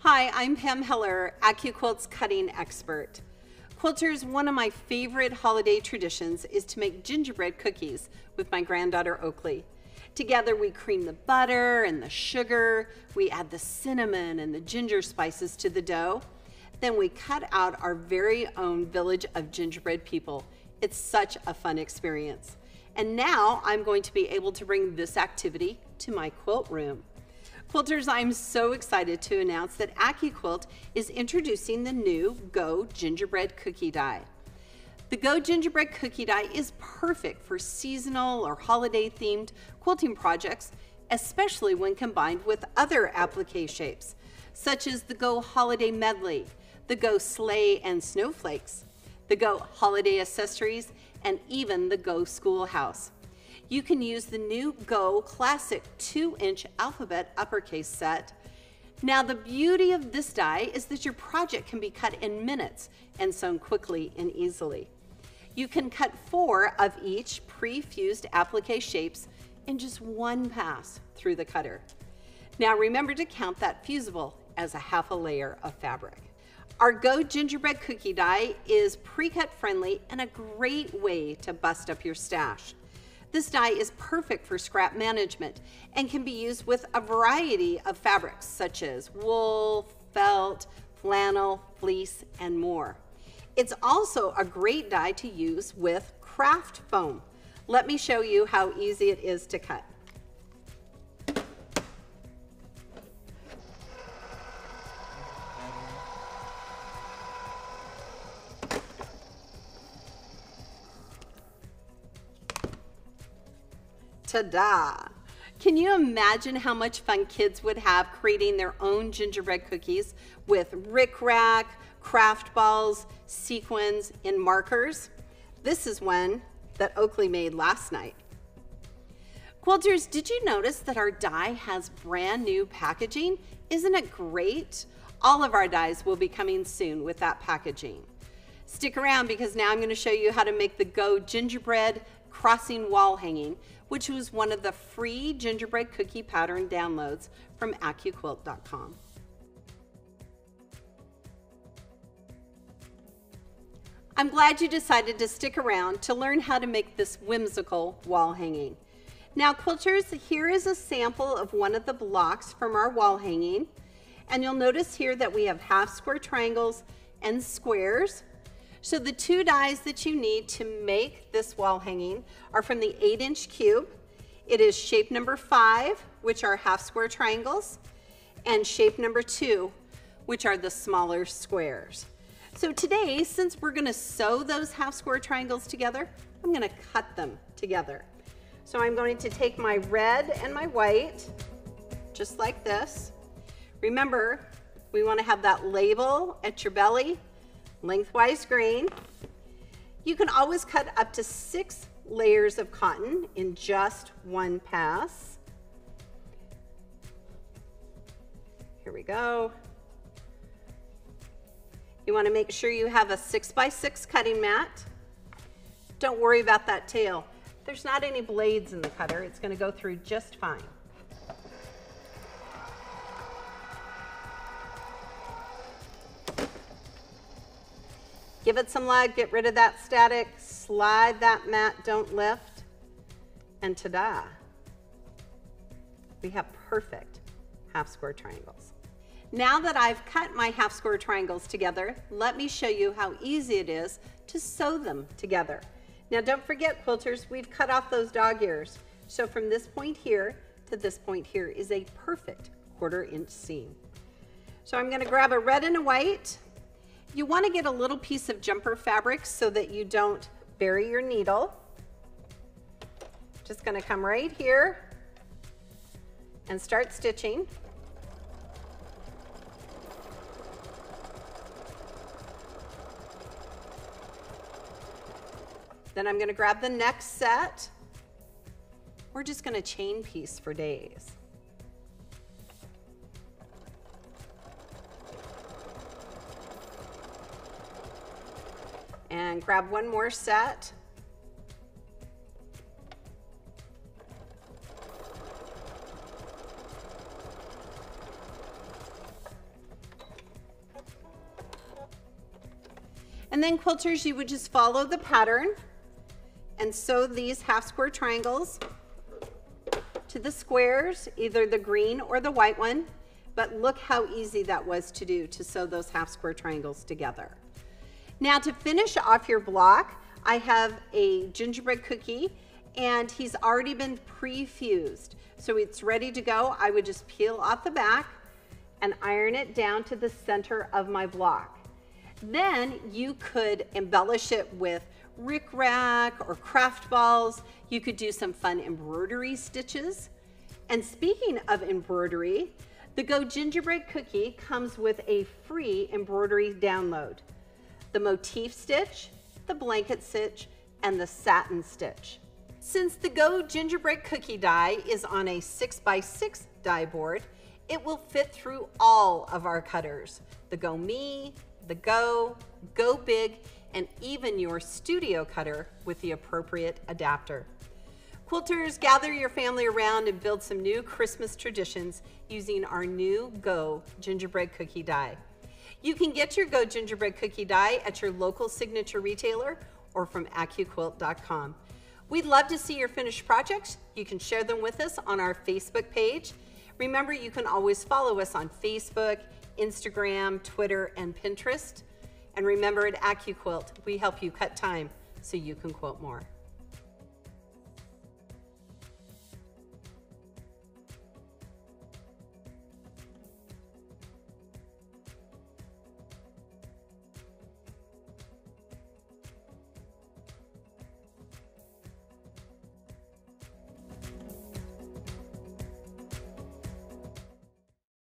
Hi, I'm Pam Heller, AccuQuilt's cutting expert. Quilters, one of my favorite holiday traditions is to make gingerbread cookies with my granddaughter Oakley. Together we cream the butter and the sugar, we add the cinnamon and the ginger spices to the dough. Then we cut out our very own village of gingerbread people. It's such a fun experience. And now I'm going to be able to bring this activity to my quilt room. Quilters, I'm so excited to announce that AccuQuilt is introducing the new GO Gingerbread Cookie Die. The GO Gingerbread Cookie Die is perfect for seasonal or holiday themed quilting projects, especially when combined with other applique shapes, such as the GO Holiday Medley, the GO Sleigh and Snowflakes, the GO Holiday Accessories, and even the GO Schoolhouse. You can use the new GO Classic 2-inch alphabet uppercase set. Now the beauty of this die is that your project can be cut in minutes and sewn quickly and easily. You can cut 4 of each pre-fused applique shapes in just one pass through the cutter. Now remember to count that fusible as a half a layer of fabric. Our GO Gingerbread Cookie Die is pre-cut friendly and a great way to bust up your stash. This die is perfect for scrap management and can be used with a variety of fabrics such as wool, felt, flannel, fleece, and more. It's also a great die to use with craft foam. Let me show you how easy it is to cut. Ta-da! Can you imagine how much fun kids would have creating their own gingerbread cookies with rickrack, craft balls, sequins, and markers? This is one that Oakley made last night. Quilters, did you notice that our die has brand new packaging? Isn't it great? All of our dies will be coming soon with that packaging. Stick around because now I'm going to show you how to make the GO Gingerbread Crossing Wall Hanging, which was one of the free gingerbread cookie pattern downloads from AccuQuilt.com. I'm glad you decided to stick around to learn how to make this whimsical wall hanging. Now quilters, here is a sample of one of the blocks from our wall hanging, and you'll notice here that we have half square triangles and squares. So the 2 dies that you need to make this wall hanging are from the 8-inch cube. It is shape number 5, which are half square triangles, and shape number 2, which are the smaller squares. So today, since we're going to sew those half square triangles together, I'm going to cut them together. So I'm going to take my red and my white, just like this. Remember, we want to have that label at your belly, lengthwise green. You can always cut up to 6 layers of cotton in just one pass. Here we go. You want to make sure you have a 6x6 cutting mat. Don't worry about that tail. There's not any blades in the cutter. It's going to go through just fine. Give it some lug, get rid of that static, slide that mat, don't lift, and ta-da! We have perfect half square triangles. Now that I've cut my half square triangles together, let me show you how easy it is to sew them together. Now don't forget, quilters, we've cut off those dog ears. So from this point here to this point here is a perfect 1/4 inch seam. So I'm going to grab a red and a white. You want to get a little piece of jumper fabric so that you don't bury your needle. Just going to come right here and start stitching. Then I'm going to grab the next set. We're just going to chain piece for days. And grab one more set. And then quilters, you would just follow the pattern and sew these half square triangles to the squares, either the green or the white one. But look how easy that was to do, to sew those half square triangles together. Now to finish off your block, I have a gingerbread cookie, and he's already been pre-fused. So it's ready to go. I would just peel off the back and iron it down to the center of my block. Then you could embellish it with rickrack or craft balls. You could do some fun embroidery stitches. And speaking of embroidery, the Go Gingerbread Cookie comes with a free embroidery download. The motif stitch, the blanket stitch, and the satin stitch. Since the Go Gingerbread Cookie Die is on a 6x6 die board, it will fit through all of our cutters. The Go Me, the Go, Go Big, and even your studio cutter with the appropriate adapter. Quilters, gather your family around and build some new Christmas traditions using our new Go Gingerbread Cookie Die. You can get your Go Gingerbread Cookie Die at your local signature retailer or from AccuQuilt.com. We'd love to see your finished projects. You can share them with us on our Facebook page. Remember, you can always follow us on Facebook, Instagram, Twitter, and Pinterest. And remember, at AccuQuilt, we help you cut time so you can quilt more.